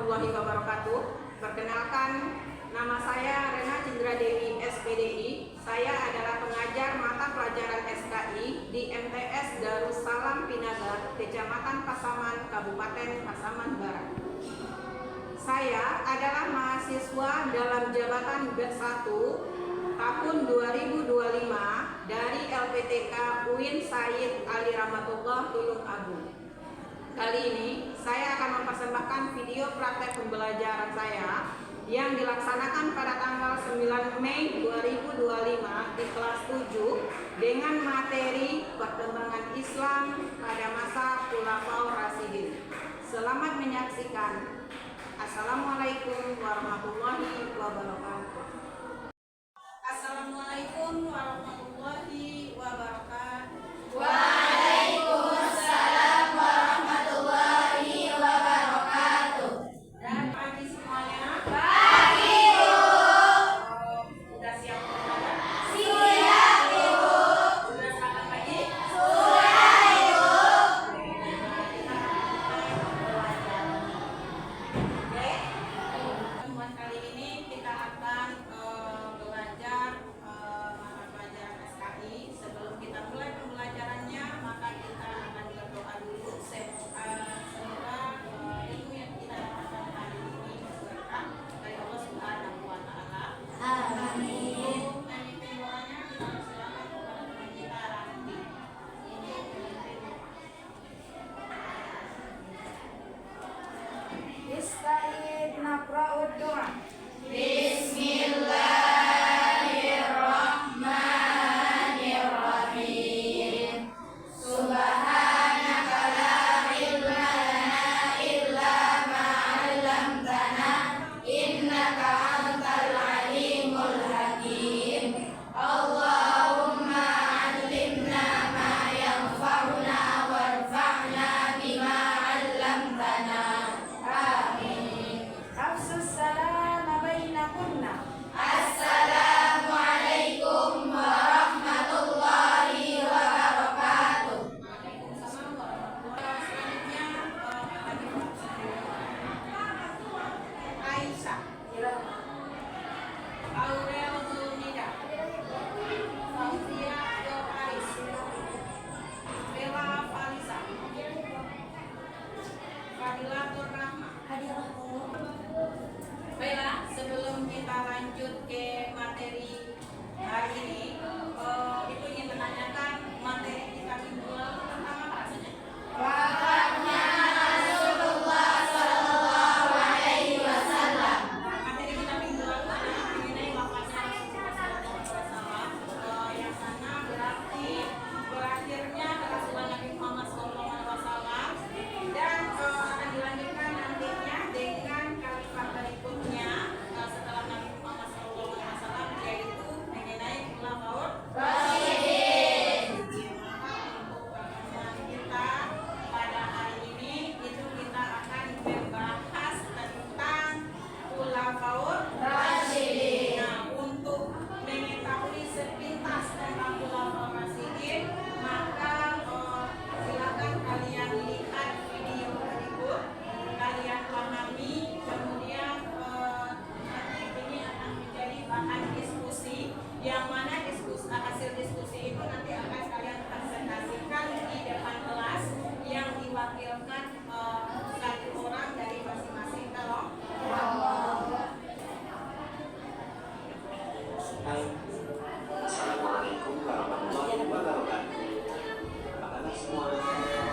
warahmatullahi wabarakatuh. Perkenalkan, nama saya Rena Cindra Dewi, SPDI. Saya adalah pengajar mata pelajaran SKI di MTS Darussalam Pinaga, Kecamatan Pasaman, Kabupaten Pasaman Barat. Saya adalah mahasiswa dalam jabatan B1 tahun 2025 dari LPTK UIN Said Ali Rahmatullah Tulung Agung. Kali ini saya akan mempersembahkan video praktek pembelajaran saya yang dilaksanakan pada tanggal 9 Mei 2025 di kelas 7 dengan materi perkembangan Islam pada masa Khulafaur Rasyidin. Selamat menyaksikan. Assalamualaikum warahmatullahi wabarakatuh. Assalamualaikum warahmatullahi wabarakatuh. Waalaikumsalam warahmatullahi wabarakatuh. Dan pagi semuanya. Pagi, Bu. Sudah siap belajar? Siap, Ibu. Sudah selamat pagi? Sudah, Ibu. Oke. Pertemuan kali ini kita akan belajar mata pelajaran SKI. Sebelum kita mulai pembelajarannya, maka kita akan berdoa dulu. Semoga ilmu yang kita dapatkan hari ini berkah dari Allah Subhanahu wa Ta'ala. Amin. Untuk memimpin doanya, kita persilakan kepada teman kita Raffi. Ini memimpin doa. Ista'id naqra'ud doa. Bismillahirrahmanirrahim. Subhanaka la ilma lana illa ma 'allamtana innaka antal alimul hakim. Allahumma 'allimna ma yanfa'una warfa'na bima 'allamtana. Amin. Afsus salama bainakunna. Assalamualaikum warahmatullahi wabarakatuh. Waalaikumsalam warahmatullahi wabarakatuh. Selanjutnya Aisyah, Aurel Zulnida, Fauzia Yoharis, Bella Falisa, Fadilatur Rahma. Baiklah, sebelum kita lanjut ke materi hari ini, Ibu ingin menanyakan materi kita minggu lalu tentang apa rasanya? Wafatnya Rasulullah sallallahu alaihi wasallam. Materi kita minggu lalu adalah mengenai wafatnya Rasulullah SAW. Yang sana berarti berakhirnya Rasulullah Nabi Muhammad SAW, dan akan dilanjutkan nantinya dengan kalimat berikutnya setelah Nabi Muhammad SAW, yaitu mengenai Khulafaur Rasyidin. Untuk pertemuan kita pada hari ini itu kita akan membahas tentang Khulafaur Rasyidin. Nah, untuk mengetahui sepintas tentang Khulafaur Rasyidin, maka silakan kalian lihat video berikut, kalian pahami, kemudian nanti ini akan menjadi bahan diskusi, yang mana hasil diskusi itu nanti akan kalian presentasikan di depan kelas yang diwakilkan satu orang dari masing-masing. Tolong. Hai, Assalamualaikum warahmatullahi wabarakatuh. Apa kabar semua?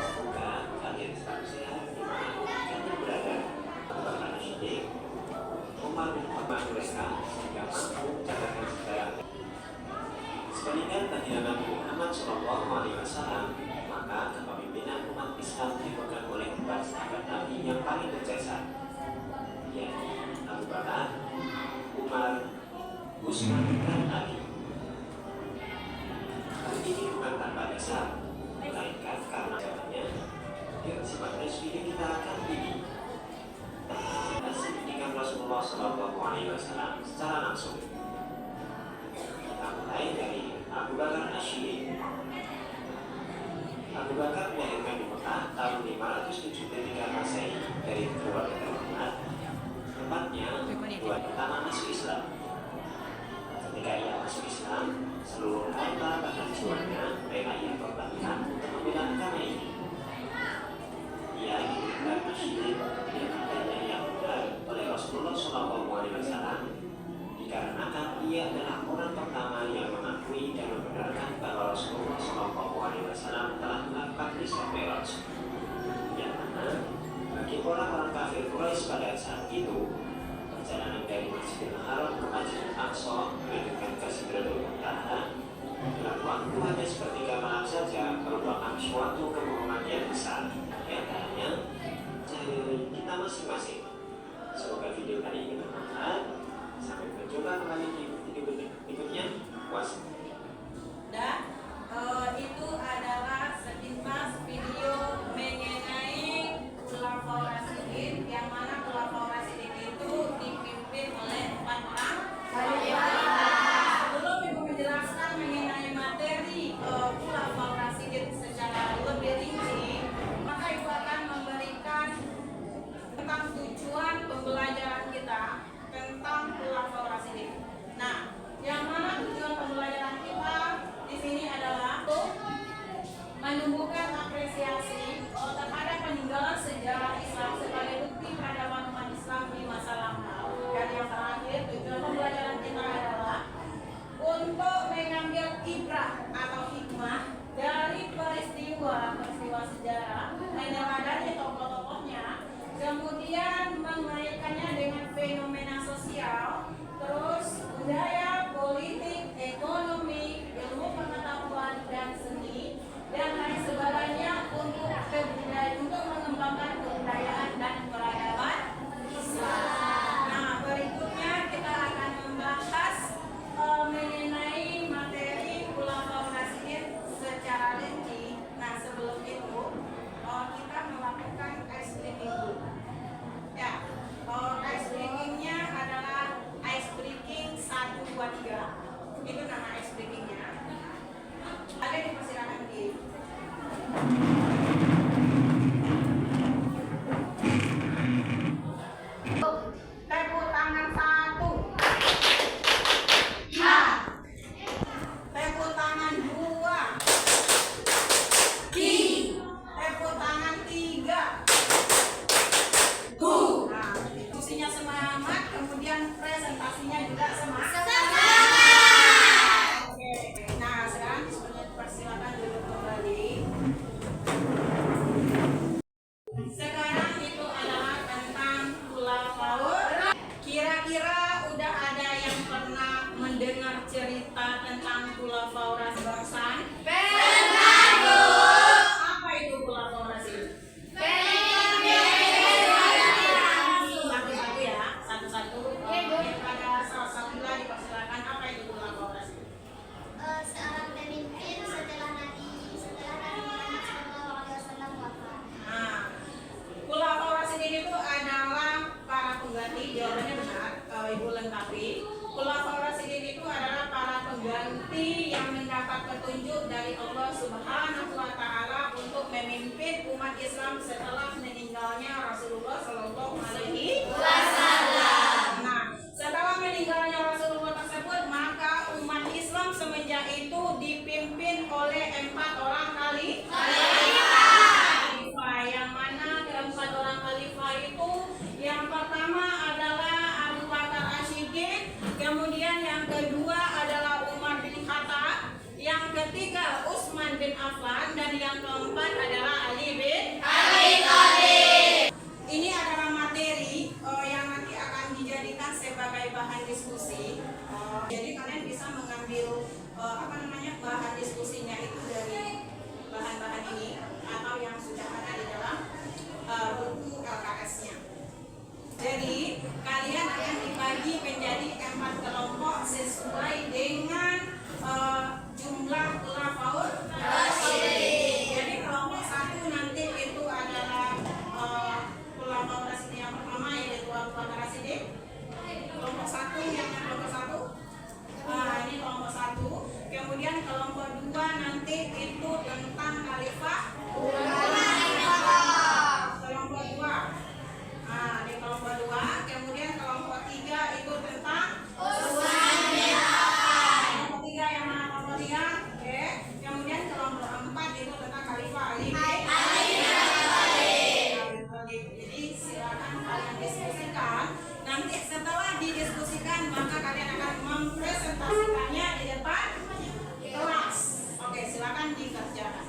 Semoga kalian selalu sehat dimanapun kalian berada. Bapak Rasyidin, Umar bin Khattab mereka sehingga mampu mencatatkan sejarah. Sepeninggal baginda Nabi Muhammad SAW, maka kepemimpinan umat Islam dipegang oleh empat sahabat Nabi yang paling berjasa, yakni Abu Bakar, Umar, Utsman, dan Ali. Hal ini bukan tanpa dasar, melainkan karena jawabannya yang sifatnya resmi kita akan ini. Hasil pendidikan Rasulullah SAW secara langsung. Kita mulai dari Abu Bakar Asy'ari. Abu Bakar dilahirkan di Mekah tahun 573 Masehi dari keluarga terhormat Islam Mi'raj, yang mana bagi orang-orang kafir Quraisy pada saat itu, perjalanan dari Masjidil Haram ke Masjidil Aqsa dengan ke Sidratul Muntaha dalam waktu hanya sepertiga malam saja merupakan suatu kebohongan yang besar. Di antaranya dari kita masing-masing. Semoga video kali ini bermanfaat. Sampai berjumpa kembali di video berikutnya. Dan itu adalah sepintas video mengenai Khulafaur Rasyidin, yang mana Khulafaur Rasyidin itu dipimpin oleh 4 orang. Sebelum Ibu menjelaskan mengenai materi Khulafaur Rasyidin secara lebih rinci, maka Ibu akan memberikan tentang tujuan pembelajaran kita tentang Khulafaur Rasyidin. Nah, yang mana tujuan pembelajaran kita di sini adalah untuk menumbuhkan apresiasi terhadap peninggalan sejarah Islam sebagai bukti peradaban umat Islam di masa lampau. Dan yang terakhir, tujuan pembelajaran kita adalah untuk mengambil ibrah atau hikmah dari peristiwa sejarah, meneladani tokoh-tokohnya, kemudian mengaitkannya dengan fenomena sosial, terus budaya, politik, ekonomi, ilmu pengetahuan dan seni, dan lain sebagainya untuk mengembangkan kebudayaan dan peradaban Islam. Nah, berikutnya kita akan membahas mengenai materi Khulafaur Rasyidin secara rinci. Nah, sebelum itu kita melakukan ice breaking dulu. Ya, ice breakingnya adalah ice breaking 1, 2, 3. Itu nama ice breakingnya. Ada dipersilakan di tepuk tangan 1. Ya. Tepuk tangan 2. Ki. Tepuk tangan 3. Ku. Nah, diskusinya semangat, kemudian presentasinya juga semangat. Oke. Nah, sekarang persilakan duduk kembali. Sekarang itu adalah tentang Khulafaur. Kira-kira udah ada yang pernah mendengar cerita tentang Khulafaur Rasyidin? Pernah, Bu. Apa itu Khulafaur Rasyidin? Satu-satu ya, satu-satu. Pada salah satu lagi persilakan, apa itu Khulafaur Rasyidin? Seorang pemimpin setelah Nabi Muhammad SAW wafat. Nah, Khulafaur Rasyidin itu adalah para pengganti. Jawabannya benar, Ibu lengkapi. Khulafaur Rasyidin itu adalah para pengganti yang mendapat petunjuk dari Allah Subhanahu wa Ta'ala untuk memimpin umat Islam setelah meninggalnya Rasulullah Shallallahu Alaihi Wasallam. Nah, setelah meninggalnya Rasulullah tersebut, maka umat Islam semenjak itu dipimpin oleh 4 orang khalifah. Yang mana keempat orang khalifah itu, yang pertama adalah Abu Bakar As-Siddiq, kemudian yang kedua adalah Umar bin Khattab, yang ketiga Utsman bin Affan, dan yang keempat adalah Ali bin Abi Thalib. Ini adalah materi yang nanti akan dijadikan sebagai bahan diskusi. Jadi kalian bisa mengambil bahan diskusinya itu dari bahan-bahan ini atau yang sudah ada di dalam buku LKS-nya. Jadi kalian akan dibagi menjadi 4 kelompok sesuai dengan jumlah Khulafaur Rasyidin. Jadi kelompok 1 nanti itu adalah Khulafaur Rasyidin yang pertama, yaitu Abu Bakar As-Siddiq. Kelompok 1 yang kelompok 1. Ini kelompok 1. Kemudian kelompok 2 nanti itu tentang khalifah. Kelompok 2. Di kelompok 2. Kemudian kelompok 3 itu tentang Utsman bin Affan. kelompok 3 yang mana kelompok 3? Oke. Kemudian kelompok 4 itu tentang khalifah Ali bin Abi Thalib. Jadi silakan kalian diskusikan. Nanti setelah didiskusikan, maka kalian akan mempresentasikannya di depan kelas. Oke, silakan dikerjakan.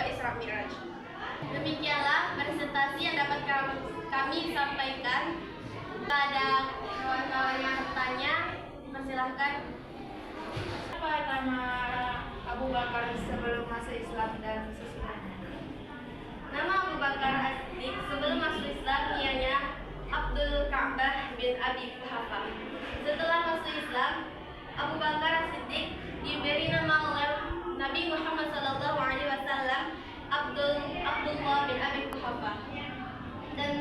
Isra Mi'raj. Demikianlah presentasi yang dapat kami sampaikan. Jika ada kawan-kawan yang bertanya, persilahkan. Apa nama Abu Bakar sebelum masuk Islam dan sesudahnya? Nama Abu Bakar As-Siddiq sebelum masuk Islam ianya Abdul Ka'bah bin Abi Quhafah. Setelah masuk Islam, Abu Bakar As-Siddiq diberi nama oleh Nabi Muhammad SAW Abdullah bin Abi Quhafah. Dan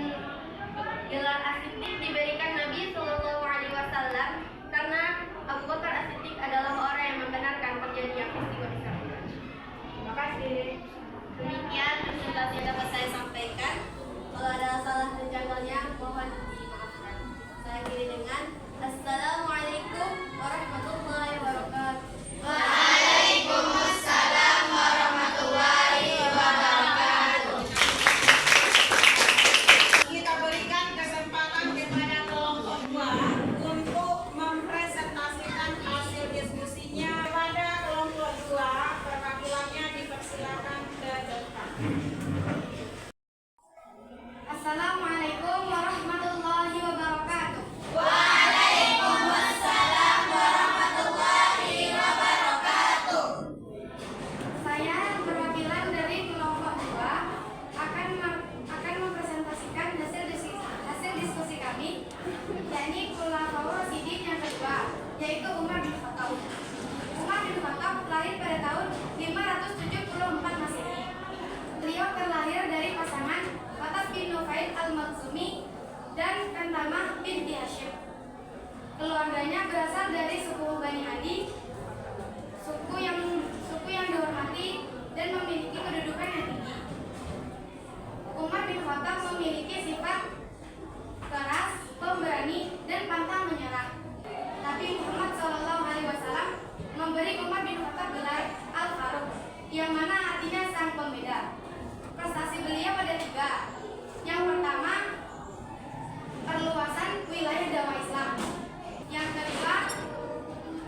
gelar As-Siddiq diberikan Nabi SAW karena Abu Bakar As-Siddiq adalah orang yang membenarkan terjadinya peristiwa Isra Mi'raj. Terima kasih. Demikian presentasi yang dapat saya sampaikan. Kalau ada salah dan janggalnya, mohon dimaafkan. Saya akhiri dengan Assalamualaikum warahmatullahi wabarakatuh. Waalaikumsalam warahmatullahi wabarakatuh. Kita berikan kesempatan kepada kelompok 2 untuk mempresentasikan hasil diskusinya. Kepada kelompok 2, perwakilannya dipersilakan ke depan. Assalamualaikum warahmatullahi wabarakatuh. Waalaikumsalam warahmatullahi wabarakatuh. Saya perwakilan dari kelompok 2 akan mempresentasikan hasil diskusi kami, yakni Khulafaur Rasyidin yang kedua, yaitu Umar bin Khattab. Umar bin Khattab lahir pada tahun 574 Masehi. Beliau terlahir dari pasangan Fatas bin Nufail al-Makhzumi dan Pentamah binti Hashim. Keluarganya berasal dari suku Bani Adi, suku yang dihormati dan memiliki kedudukan yang tinggi. Umar bin Khattab memiliki sifat keras, pemberani, dan pantang menyerah. Nabi Muhammad SAW memberi Umar bin Khattab gelar Al-Faruq, yang mana artinya sang pembeda. Prestasi beliau ada 3. Yang pertama, perluasan wilayah dakwah Islam. Yang kedua,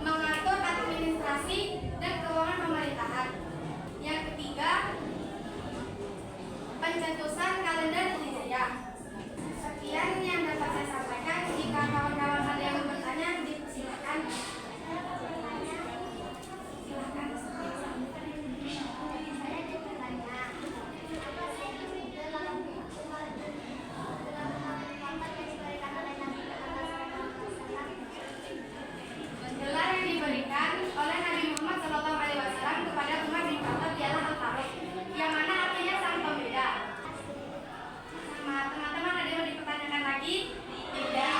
mengatur administrasi dan keuangan pemerintahan. Yang ketiga, pencetusan kalender Hijriah. Sekian yang dapat saya sampaikan. Jika kawan-kawan ada yang bertanya, dipersilakan. Gelar yang diberikan oleh Nabi Muhammad SAW kepada Umar bin Khattab ialah Al-Faruq, yang mana artinya sang pembeda. Sama teman-teman ada yang mau dipertanyakan lagi? Tidak.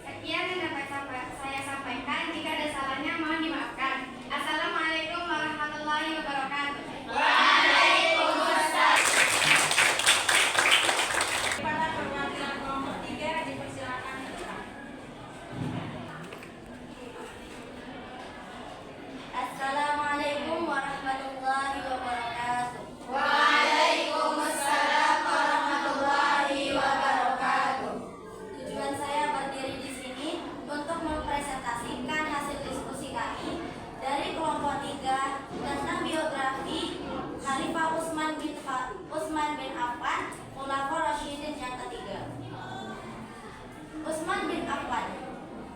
Sekian yang dapat saya sampaikan. Jika ada salahnya mohon dimaafkan. Assalamualaikum warahmatullahi wabarakatuh. Waalaikumsalam. Kepada perwakilan kelompok 3, dipersilakan ke depan. Assalamualaikum warahmatullahi wabarakatuh. Waalaikumsalam warahmatullahi wabarakatuh. Tujuan saya berdiri di sini untuk mempresentasikan hasil diskusi kami dari kelompok 3 tentang biografi Khalifah Utsman bin Affan, Khulafaur Rasyidin yang ketiga. Utsman bin Affan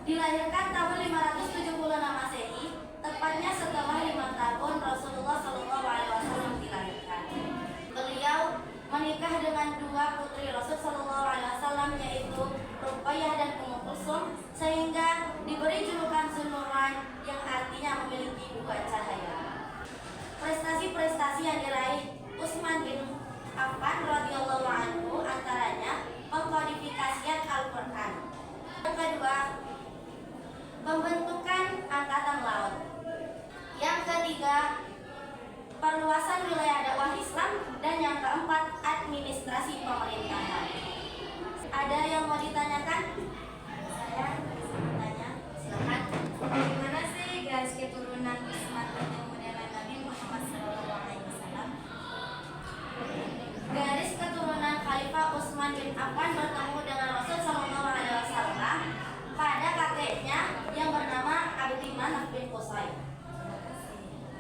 dilahirkan tahun 576 Masehi, tepatnya setelah 5 tahun Rasulullah SAW dilahirkan. Beliau menikah dengan 2 putri Rasul SAW, yaitu Ruqayyah dan Ummu Kulsum, sehingga diberi julukan Zunnurain, yang artinya memiliki 2 cahaya. Prestasi-prestasi yang diraih Utsman bin Affan radhiyallahu anhu antaranya pengkodifikasian Al-Quran. Yang kedua, pembentukan angkatan laut. Yang ketiga, perluasan wilayah dakwah Islam. Dan yang keempat, administrasi pemerintahan. Ada yang mau ditanyakan? Saya bertanya, silakan. Bagaimana sih garis keturunan Utsman bertemu dengan Nabi Muhammad SAW? Garis keturunan Khalifah Utsman bin Affan bertemu dengan Rasul SAW pada kakeknya yang bernama Abdurrahman bin Qusay.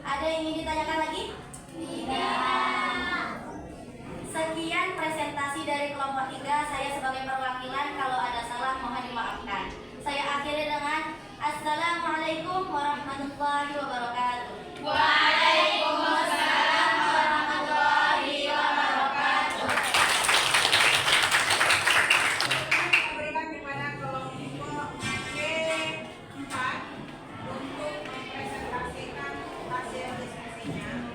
Ada yang ingin ditanyakan lagi? Sekian presentasi dari kelompok 3. Saya sebagai perwakilan, kalau ada salah mohon dimaafkan. Saya akhiri dengan Assalamualaikum warahmatullahi wabarakatuh. Waalaikumsalam warahmatullahi wabarakatuh. Berikan kepada kelompok G4 untuk mempresentasikan hasil diskusinya.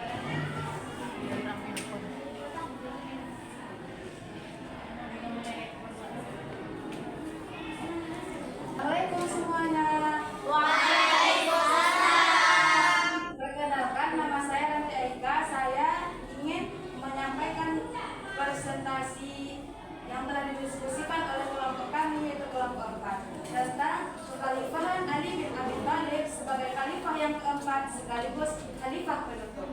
Assalamualaikum semuanya. Waalaikumsalam. Perkenalkan, nama saya Ranti Aika. Saya ingin menyampaikan presentasi yang telah didiskusikan oleh kelompok kami, yaitu kelompok 4, tentang kekhalifahan Ali bin Abi Thalib sebagai khalifah yang keempat sekaligus khalifah penutup.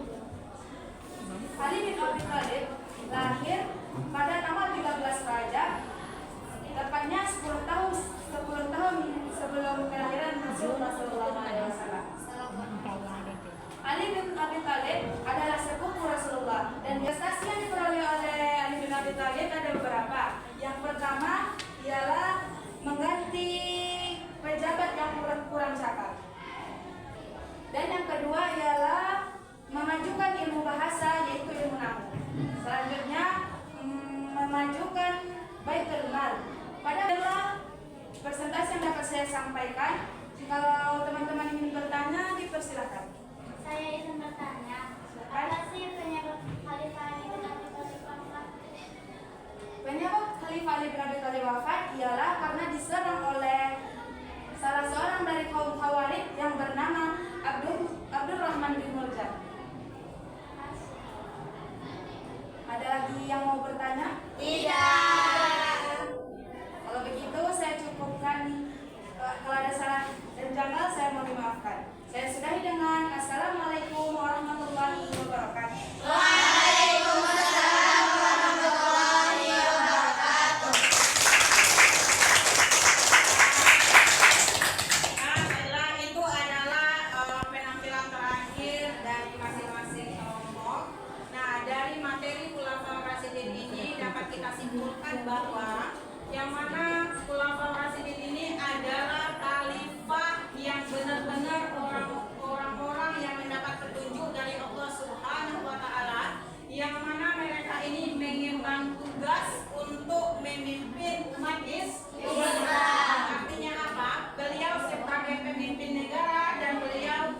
Ali bin Abi Thalib lahir pada tanggal 13 Rajab, tepatnya 10 tahun sebelum kelahiran Rasulullah SAW. Ali bin Abi Thalib adalah sepupu Rasulullah, dan prestasi yang diperoleh oleh Ali bin Abi Thalib ada beberapa. Yang pertama ialah mengganti pejabat yang kurang cakap, dan yang kedua ialah memajukan ilmu bahasa, yaitu ilmu nahwu. Selanjutnya memajukan Baitul Mal. Adalah presentasi yang dapat saya sampaikan. Kalau teman-teman ingin bertanya, dipersilakan. Saya ingin bertanya, apa sih penyebab Khalifah Ali bin Abi Thalib wafat? Penyebab Khalifah Ali bin Abi Thalib wafat ialah karena diserang oleh salah seorang dari kaum Khawarij yang bernama Abdurrahman bin Muljam. Ada lagi yang mau bertanya? Tidak. Kalau begitu saya cukupkan. Kalau ada salah dan janggal saya mohon dimaafkan. Saya sudahi dengan Assalamualaikum warahmatullahi wabarakatuh. Waalaikumsalam warahmatullahi wabarakatuh. Nah, setelah itu adalah penampilan terakhir dari masing-masing kelompok. Nah, dari materi Khulafaur Rasyidin ini dapat kita simpulkan bahwa yang mana Khulafaur Rasyidin ini adalah khalifah yang benar-benar orang-orang yang mendapat petunjuk dari Allah Subhanahu wa Ta'ala, yang mana mereka ini mengemban tugas untuk memimpin umat Islam. Artinya apa? Beliau sebagai pemimpin negara dan mereka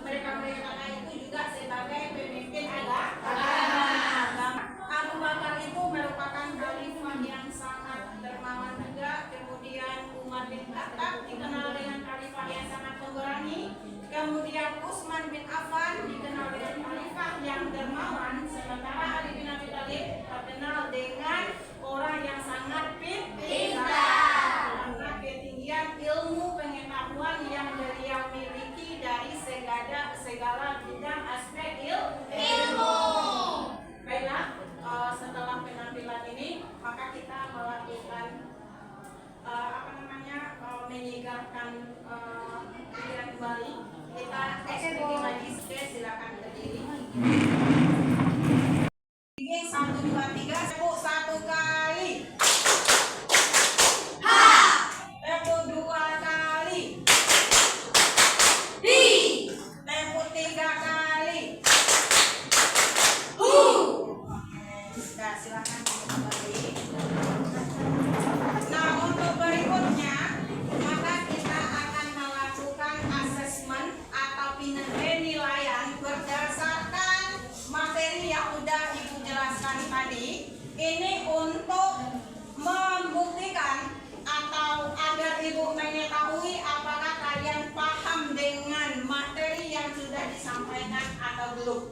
itu juga sebagai pemimpin agama. Abu Bakar itu merupakan khalifah yang sangat dermawan juga. Kemudian Umar bin Khattab dikenal dengan khalifah yang sangat pemberani. Kemudian Utsman bin Affan dikenal dengan khalifah yang dermawan. Sementara Ali bin Abi Thalib terkenal dengan orang yang sangat pintar, karena ketinggian ilmu pengetahuan yang beliau miliki dari segala bidang aspek ilmu. Baiklah, setelah penampilan ini maka kita melakukan menyegarkan pikiran kembali. Kita eksekusi lagi. Silakan berdiri. 1, 2, 3, tepuk 1 kali. Tepuk 2 kali. Tepuk 3 kali. Nah, silakan kembali. Nah, untuk berikutnya maka kita akan melakukan asesmen atau penilaian berdasarkan materi yang sudah Ibu jelaskan tadi. Ini untuk membuktikan atau agar Ibu mengetahui apakah kalian paham dengan materi yang sudah disampaikan atau belum.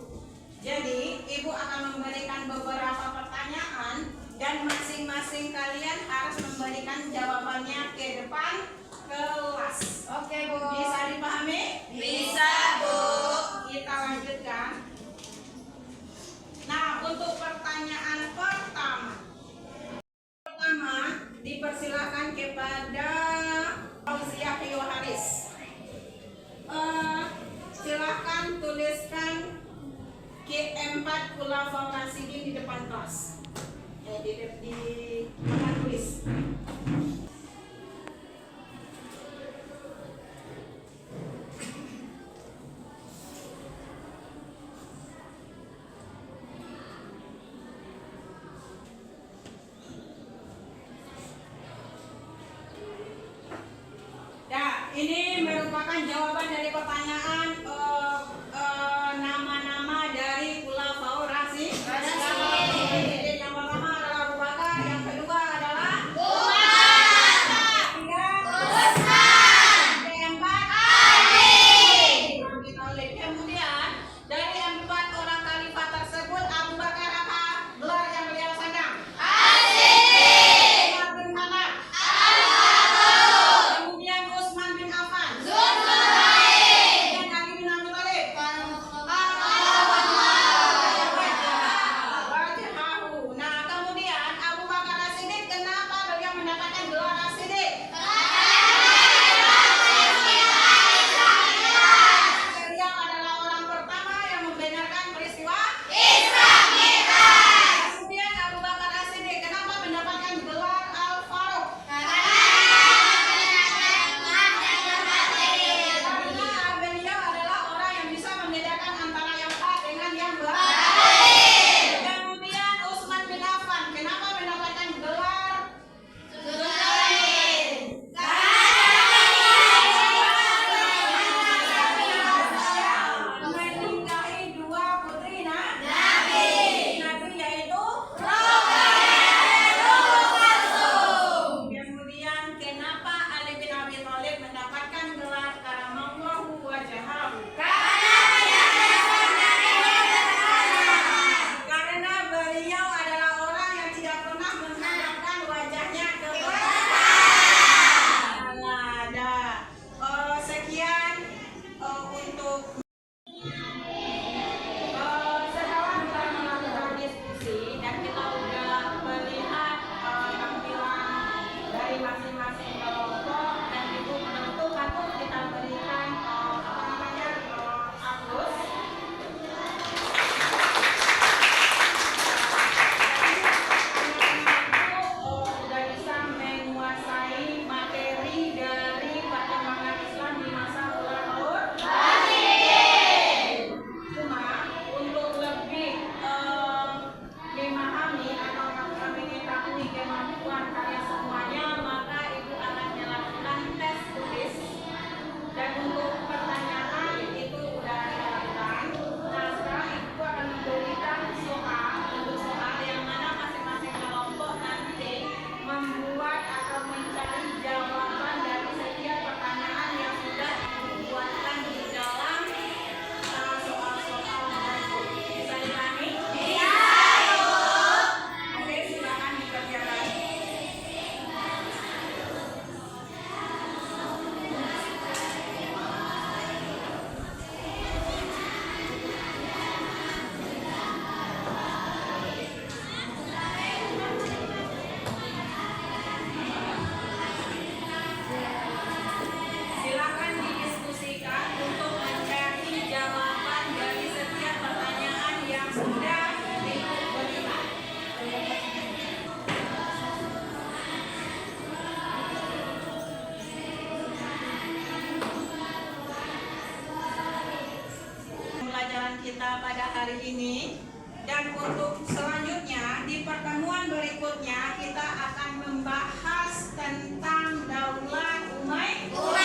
Jadi, Ibu akan memberikan beberapa pertanyaan dan masing-masing kalian harus memberikan jawabannya ke depan kelas. Oke, Bu. Bisa dipahami? Bisa, Bu. Kita lanjutkan. Nah, untuk pertanyaan pertama dipersilakan kepada Fauziah Rio Haris. Silakan tuliskan G4 silakan jawaban dari pertanyaan nama-nama dari Khulafaur Rasyidin. Yang pertama adalah Abu Bakar, yang kedua adalah kemudian dari 4 orang khalifah tersebut, Abu Bakar apa gelar yang beliau sandang? Umar bin Khattab. Kemudian Utsman bin Affan. Kemudian Ali bin Abi Thalib. Wajahahu. Nah, kemudian Abu Bakar As-Siddiq, kenapa beliau mendapatkan gelar As-Siddiq? Beliau adalah orang pertama yang membenarkan peristiwa Kemudian Abu Bakar As-Siddiq, kenapa mendapatkan gelar Al-Faruq? Karena beliau adalah orang yang bisa membedakan antara yang baik dengan yang baik. Kemudian Utsman bin Affan, kenapa mendapatkan gelar menikahi 2 putri Nabi yaitu Kemudian kenapa Ali bin Abi Thalib mendapatkan gelar karamallahu wajahahu? Karena beliau adalah orang yang tidak pernah menghadapkan wajahnya ke belakang. Sekian untuk setelah kita melakukan diskusi dan kita sudah melihat tampilan dari masing-masing kelompok dan itu tentu patut kita berikan aplaus. Sudah bisa menguasai materi dari perkembangan Islam di masa Khulafaur. Cuma untuk lebih memahami atau mengetahui kemampuan kalian semuanya, maka ibu akan melakukan tes tulis dan untuk pertanyaan itu sudah dilakukan. Nah, sekarang ibu akan memberikan bentuk soal yang mana masing-masing kelompok nanti membuat atau mencari jawaban dari setiap pertanyaan yang sudah dibuatkan di dalam soal-soal berikut. Bisa dipahami? Oke, silakan dikerjakan. Silakan didiskusikan untuk mencari jawaban dari setiap pertanyaan yang sudah diberikan. Pelajaran kita pada hari ini, dan untuk selanjutnya di pertemuan berikutnya kita akan membahas tentang Daulah Umayyah.